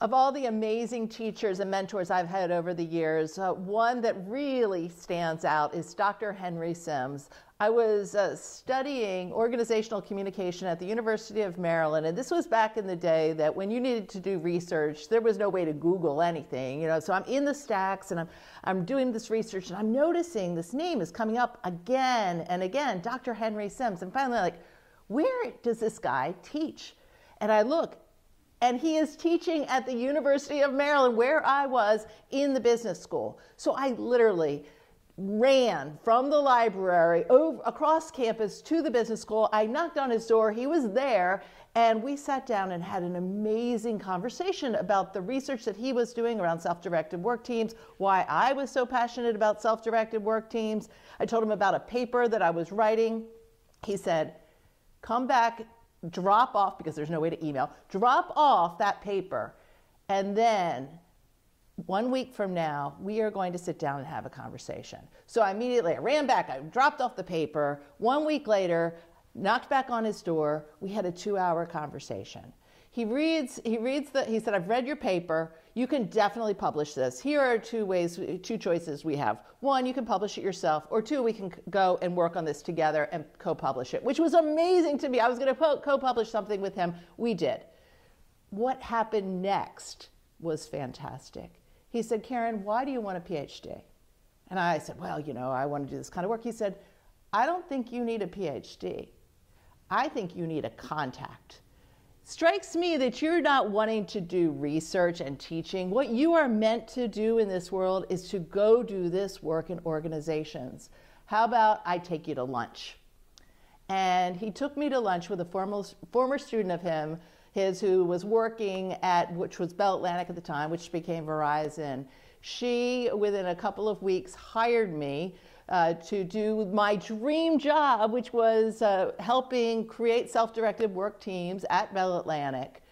Of all the amazing teachers and mentors I've had over the years, one that really stands out is Dr. Henry Sims. I was studying organizational communication at the University of Maryland, and this was back in the day that when you needed to do research, there was no way to Google anything, so I'm in the stacks and I'm doing this research, and I'm noticing this name is coming up again and again, Dr. Henry Sims. And finally, like, where does this guy teach? And I look, and he is teaching at the University of Maryland, where I was in the business school. So I literally ran from the library across campus to the business school. I knocked on his door, he was there, and we sat down and had an amazing conversation about the research that he was doing around self-directed work teams, why I was so passionate about self-directed work teams. I told him about a paper that I was writing. He said, come back, drop off, because there's no way to email, drop off that paper, and then 1 week from now, we are going to sit down and have a conversation. So I ran back, I dropped off the paper. 1 week later, knocked back on his door. We had a 2-hour conversation. He said, I've read your paper. You can definitely publish this. Here are two choices we have. 1, you can publish it yourself, or 2, we can go and work on this together and co-publish it, which was amazing to me. I was going to co-publish something with him. We did. What happened next was fantastic. He said, Karin, why do you want a PhD? And I said, well, I want to do this kind of work. He said, I don't think you need a PhD. I think you need a contact. Strikes me that you're not wanting to do research and teaching. What you are meant to do in this world is to go do this work in organizations. How about I take you to lunch? And he took me to lunch with a former student of his who was working at, which was Bell Atlantic at the time, which became Verizon. She, within a couple of weeks, hired me to do my dream job, which was helping create self-directed work teams at Bell Atlantic.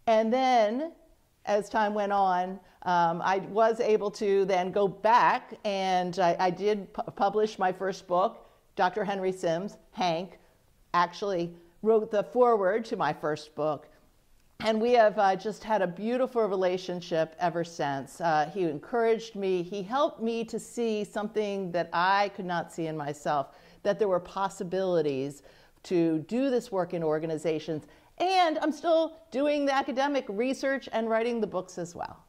And then, as time went on, I was able to then go back, and I did publish my first book. Dr. Henry Sims, Hank, actually wrote the foreword to my first book. And we have just had a beautiful relationship ever since. He encouraged me. He helped me to see something that I could not see in myself, that there were possibilities to do this work in organizations. And I'm still doing the academic research and writing the books as well.